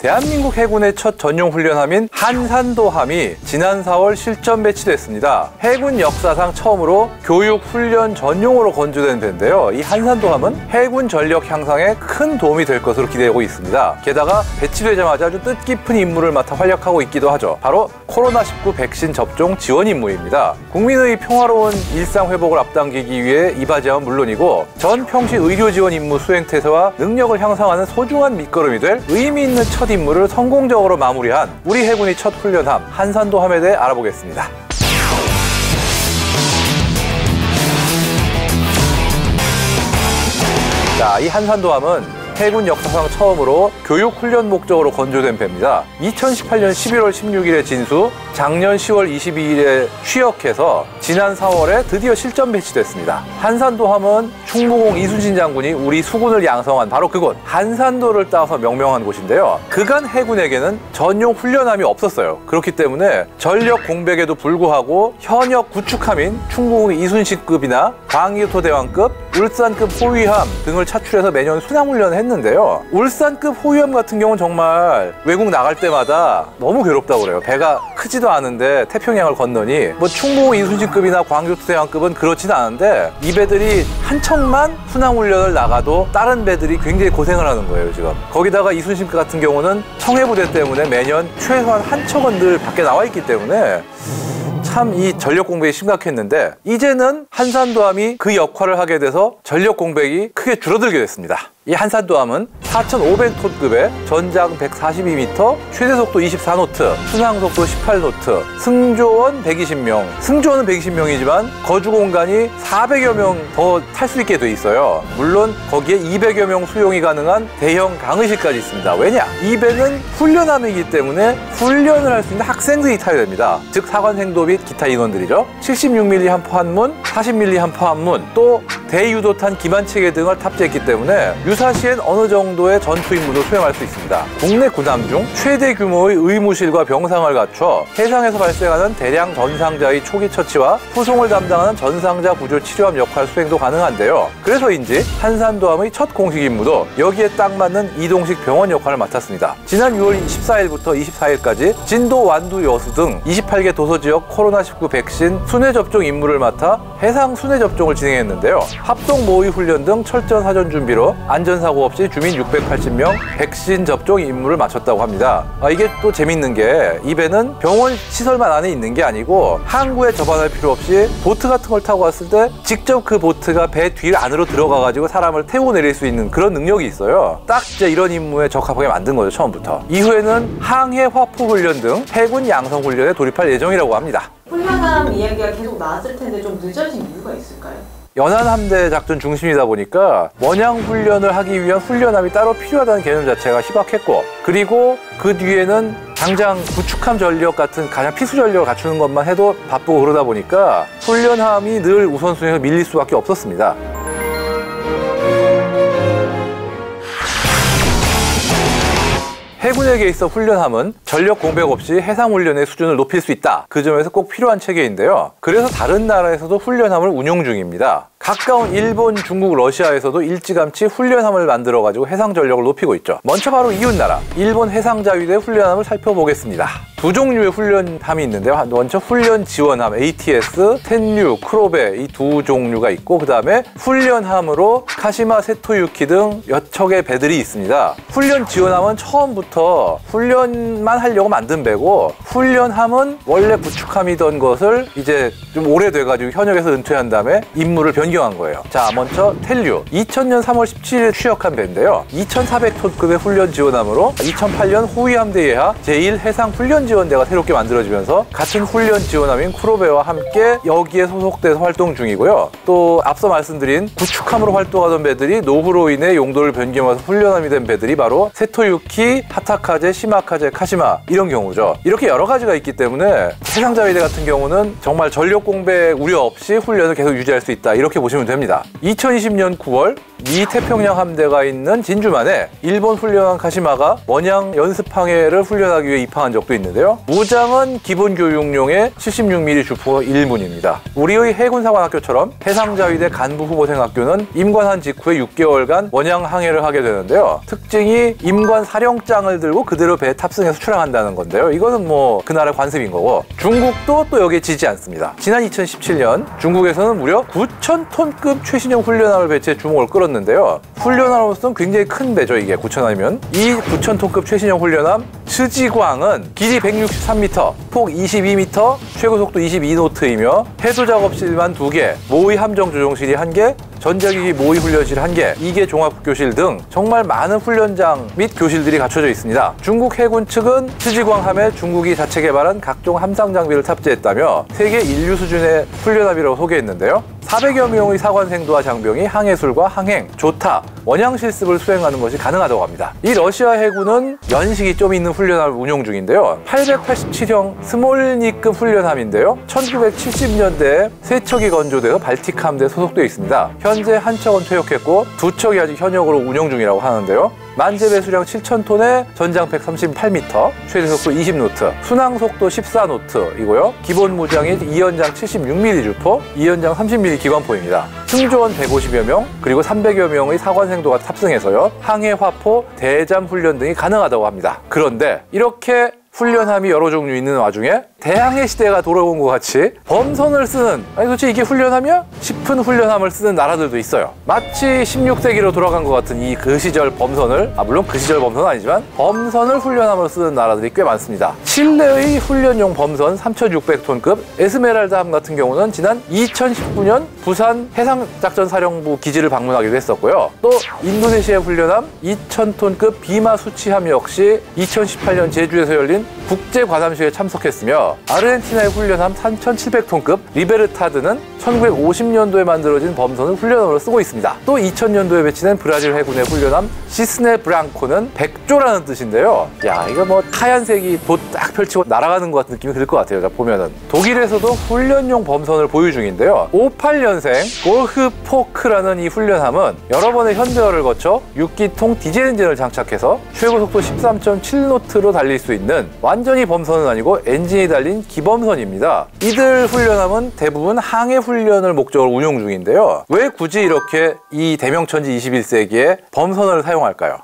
대한민국 해군의 첫 전용 훈련함인 한산도함이 지난 4월 실전 배치됐습니다. 해군 역사상 처음으로 교육 훈련 전용으로 건조된 배인데요. 이 한산도함은 해군 전력 향상에 큰 도움이 될 것으로 기대하고 있습니다. 게다가 배치되자마자 아주 뜻깊은 임무를 맡아 활약하고 있기도 하죠. 바로 코로나19 백신 접종 지원 임무입니다. 국민의 평화로운 일상 회복을 앞당기기 위해 이바지함은 물론이고 전 평시 의료 지원 임무 수행 태세와 능력을 향상하는 소중한 밑거름이 될 의미 있는 첫 임무를 성공적으로 마무리한 우리 해군의 첫 훈련함 한산도함에 대해 알아보겠습니다. 자, 이 한산도함은 해군 역사상 처음으로 교육 훈련 목적으로 건조된 배입니다. 2018년 11월 16일에 진수, 작년 10월 22일에 취역해서 지난 4월에 드디어 실전 배치됐습니다. 한산도함은 충무공 이순신 장군이 우리 수군을 양성한 바로 그곳 한산도를 따서 명명한 곳인데요. 그간 해군에게는 전용 훈련함이 없었어요. 그렇기 때문에 전력 공백에도 불구하고 현역 구축함인 충무공 이순신급이나 광개토대왕급, 울산급 호위함 등을 차출해서 매년 순항훈련을 했는데요. 울산급 호위함 같은 경우는 정말 외국 나갈 때마다 너무 괴롭다고 그래요. 배가 크지도 않은데 태평양을 건너니 뭐 충무공 이순신급이나 광개토대왕급은 그렇진 않은데 이 배들이 한 척만 순항훈련을 나가도 다른 배들이 굉장히 고생을 하는 거예요, 지금. 거기다가 이순신급 같은 경우는 청해부대 때문에 매년 최소한 한 척은 늘 밖에 나와 있기 때문에 참 이 전력 공백이 심각했는데 이제는 한산도함이 그 역할을 하게 돼서 전력 공백이 크게 줄어들게 됐습니다. 이 한산도함은 4,500톤급의 전장 142m, 최대 속도 24노트, 순항 속도 18노트, 승조원 120명. 승조원은 120명이지만 거주 공간이 400여 명 더 탈 수 있게 돼 있어요. 물론 거기에 200여 명 수용이 가능한 대형 강의실까지 있습니다. 왜냐? 이 배는 훈련함이기 때문에 훈련을 할 수 있는 학생들이 타야 됩니다. 즉 사관생도 및 기타 인원들이죠. 76mm 함포 한문, 40mm 함포 한문, 또 대유도탄 기관체계 등을 탑재했기 때문에 유사시엔 어느 정도의 전투 임무도 수행할 수 있습니다. 국내 군함 중 최대 규모의 의무실과 병상을 갖춰 해상에서 발생하는 대량 전상자의 초기 처치와 후송을 담당하는 전상자 구조 치료함 역할 수행도 가능한데요. 그래서인지 한산도함의 첫 공식 임무도 여기에 딱 맞는 이동식 병원 역할을 맡았습니다. 지난 6월 14일부터 24일까지 진도, 완두, 여수 등 28개 도서지역 코로나19 백신 순회 접종 임무를 맡아 해상 순회 접종을 진행했는데요. 합동 모의 훈련 등 철저한 사전 준비로 안전사고 없이 주민 680명 백신 접종 임무를 마쳤다고 합니다. 이게 또 재밌는 게 이 배는 병원 시설만 안에 있는 게 아니고 항구에 접안할 필요 없이 보트 같은 걸 타고 왔을 때 직접 그 보트가 배 뒤 안으로 들어가가지고 사람을 태우고 내릴 수 있는 그런 능력이 있어요. 딱 이제 이런 임무에 적합하게 만든 거죠, 처음부터. 이후에는 항해 화포 훈련 등 해군 양성 훈련에 돌입할 예정이라고 합니다. 훈련함 이야기가 계속 나왔을 텐데 좀 늦어진 이유가 있을까요? 연안함대 작전 중심이다 보니까 원양 훈련을 하기 위한 훈련함이 따로 필요하다는 개념 자체가 희박했고, 그리고 그 뒤에는 당장 구축함 전력 같은 가장 필수 전력을 갖추는 것만 해도 바쁘고 그러다 보니까 훈련함이 늘 우선순위에서 밀릴 수밖에 없었습니다. 해군에게 있어 훈련함은 전력 공백 없이 해상 훈련의 수준을 높일 수 있다. 그 점에서 꼭 필요한 체계인데요. 그래서 다른 나라에서도 훈련함을 운용 중입니다. 가까운 일본, 중국, 러시아에서도 일찌감치 훈련함을 만들어가지고 해상 전력을 높이고 있죠. 먼저 바로 이웃나라 일본 해상자위대 훈련함을 살펴보겠습니다. 두 종류의 훈련함이 있는데요. 먼저 훈련 지원함 ATS, 텐류, 크로베 이 두 종류가 있고, 그 다음에 훈련함으로 카시마, 세토유키 등 몇 척의 배들이 있습니다. 훈련 지원함은 처음부터 훈련만 하려고 만든 배고, 훈련함은 원래 구축함이던 것을 이제 좀 오래돼가지고 현역에서 은퇴한 다음에 임무를 변경한 거예요. 자, 먼저 텐류 2000년 3월 17일 취역한 배인데요. 2400톤급의 훈련 지원함으로 2008년 호위함대 예하 제1해상훈련지원대가 새롭게 만들어지면서 같은 훈련 지원함인 크로베와 함께 여기에 소속돼서 활동 중이고요. 또 앞서 말씀드린 구축함으로 활동하던 배들이 노후로 인해 용도를 변경해서 훈련함이 된 배들이 바로 세토유키, 하타카제, 시마카제, 카시마 이런 경우죠. 이렇게 여러 가지가 있기 때문에 해상자위대 같은 경우는 정말 전력 공백 우려 없이 훈련을 계속 유지할 수 있다, 이렇게 보시면 됩니다. 2020년 9월 미 태평양 함대가 있는 진주만에 일본 훈련한 카시마가 원양 연습항해를 훈련하기 위해 입항한 적도 있는데요. 무장은 기본 교육용의 76mm 주포 1문입니다. 우리의 해군사관학교처럼 해상자위대 간부 후보생학교는 임관한 직후에 6개월간 원양 항해를 하게 되는데요. 특징이 임관 사령장을 들고 그대로 배에 탑승해서 출항한다는 건데요. 이거는 뭐 그 나라의 관습인 거고, 중국도 또 여기에 지지 않습니다. 지난 2017년 중국에서는 무려 9,000톤급 최신형 훈련함을 배치해 주목을 끌었는데요. 훈련함으로서는 굉장히 큰 배죠. 이게 9,000톤이면. 이 9,000톤급 최신형 훈련함 츠지광은 길이 163m, 폭 22m, 최고 속도 22노트이며 해도 작업실만 2개, 모의 함정 조종실이 1개, 전자기기 모의 훈련실 1개, 2개 종합교실 등 정말 많은 훈련장 및 교실들이 갖춰져 있습니다. 중국 해군 측은 츠지광함에 중국이 자체 개발한 각종 함상 장비를 탑재했다며 세계 인류 수준의 훈련함이라고 소개했는데요. 400여 명의 사관생도와 장병이 항해술과 항행, 조타, 원양 실습을 수행하는 것이 가능하다고 합니다. 이 러시아 해군은 연식이 좀 있는 훈련함을 운용 중인데요. 887형 스몰니급 훈련함인데요. 1970년대에 3척이 건조되어 발틱 함대에 소속되어 있습니다. 현재 한 척은 퇴역했고 2척이 아직 현역으로 운용 중이라고 하는데요. 만재 배수량 7,000톤에 전장팩 38m, 최대 속도 20노트, 순항 속도 14노트이고요. 기본 무장이 2연장 76mm 주포, 2연장 30mm 기관포입니다. 승조원 150여 명, 그리고 300여 명의 사관생도가 탑승해서요. 항해 화포, 대잠 훈련 등이 가능하다고 합니다. 그런데 이렇게 훈련함이 여러 종류 있는 와중에 대항해 시대가 돌아온 것 같이 범선을 쓰는, 아니 도대체 이게 훈련함이야? 싶은 훈련함을 쓰는 나라들도 있어요. 마치 16세기로 돌아간 것 같은 이 그 시절 범선을, 물론 그 시절 범선은 아니지만 범선을 훈련함으로 쓰는 나라들이 꽤 많습니다. 칠레의 훈련용 범선 3,600톤급 에스메랄다함 같은 경우는 지난 2019년 부산 해상작전사령부 기지를 방문하기도 했었고요. 또 인도네시아 훈련함 2,000톤급 비마 수치함 역시 2018년 제주에서 열린 국제과담식에 참석했으며, 아르헨티나의 훈련함 3,700톤급 리베르타드는 1950년도에 만들어진 범선을 훈련함으로 쓰고 있습니다. 또 2000년도에 배치된 브라질 해군의 훈련함 시스네 브랑코는 백조라는 뜻인데요. 야, 이거 뭐 하얀색이 돛 딱 펼치고 날아가는 것 같은 느낌이 들 것 같아요. 보면은. 독일에서도 훈련용 범선을 보유 중인데요. 58년생 골흐포크라는 이 훈련함은 여러 번의 현대화를 거쳐 6기통 디젤 엔진을 장착해서 최고 속도 13.7노트로 달릴 수 있는, 완전히 범선은 아니고 엔진이 달린 기범선입니다. 이들 훈련함은 대부분 항해 훈련을 목적으로 운용 중인데요. 왜 굳이 이렇게 이 대명천지 21세기에 범선을 사용할까요?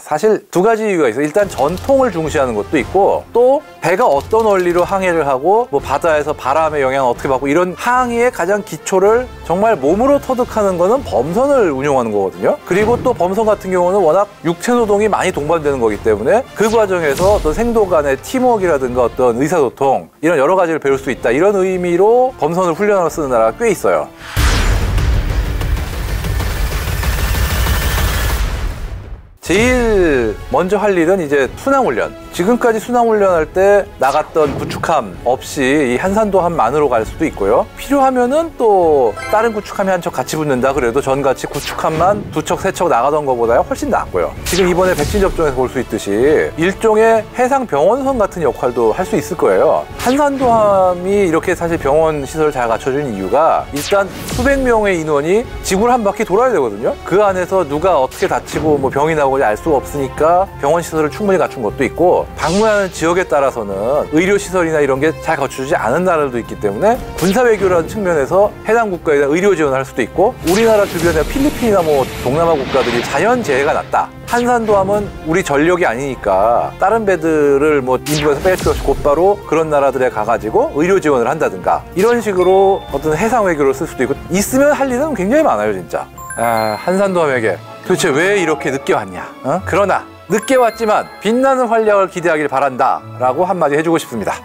사실 두 가지 이유가 있어요. 일단 전통을 중시하는 것도 있고, 또 배가 어떤 원리로 항해를 하고 뭐 바다에서 바람의 영향을 어떻게 받고 이런 항해의 가장 기초를 정말 몸으로 터득하는 거는 범선을 운용하는 거거든요. 그리고 또 범선 같은 경우는 워낙 육체 노동이 많이 동반되는 거기 때문에 그 과정에서 어떤 생도 간의 팀워크라든가 어떤 의사소통, 이런 여러 가지를 배울 수 있다, 이런 의미로 범선을 훈련하러 쓰는 나라가 꽤 있어요. 제일 먼저 할 일은 이제 순항훈련. 지금까지 순항훈련할 때 나갔던 구축함 없이 이 한산도함만으로 갈 수도 있고요. 필요하면은 또 다른 구축함이 한 척 같이 붙는다 그래도 전같이 구축함만 2척, 3척 나가던 것보다 훨씬 낫고요. 지금 이번에 백신 접종에서 볼 수 있듯이 일종의 해상병원선 같은 역할도 할 수 있을 거예요. 한산도함이 이렇게 사실 병원 시설을 잘 갖춰준 이유가, 일단 수백 명의 인원이 지구를 한 바퀴 돌아야 되거든요. 그 안에서 누가 어떻게 다치고 뭐 병이 나오고 알 수가 없으니까 병원 시설을 충분히 갖춘 것도 있고, 방문하는 지역에 따라서는 의료시설이나 이런 게 잘 갖추지 않은 나라들도 있기 때문에 군사외교라는 측면에서 해당 국가에 대한 의료 지원을 할 수도 있고, 우리나라 주변에 필리핀이나 뭐 동남아 국가들이 자연재해가 났다, 한산도함은 우리 전력이 아니니까 다른 배들을 뭐 인도에서 뺄 필요 없이 곧바로 그런 나라들에 가가지고 의료 지원을 한다든가, 이런 식으로 어떤 해상 외교를 쓸 수도 있고, 있으면 할 일은 굉장히 많아요 진짜. 한산도함에게 도대체 왜 이렇게 늦게 왔냐? 그러나 늦게 왔지만 빛나는 활약을 기대하길 바란다 라고 한마디 해주고 싶습니다.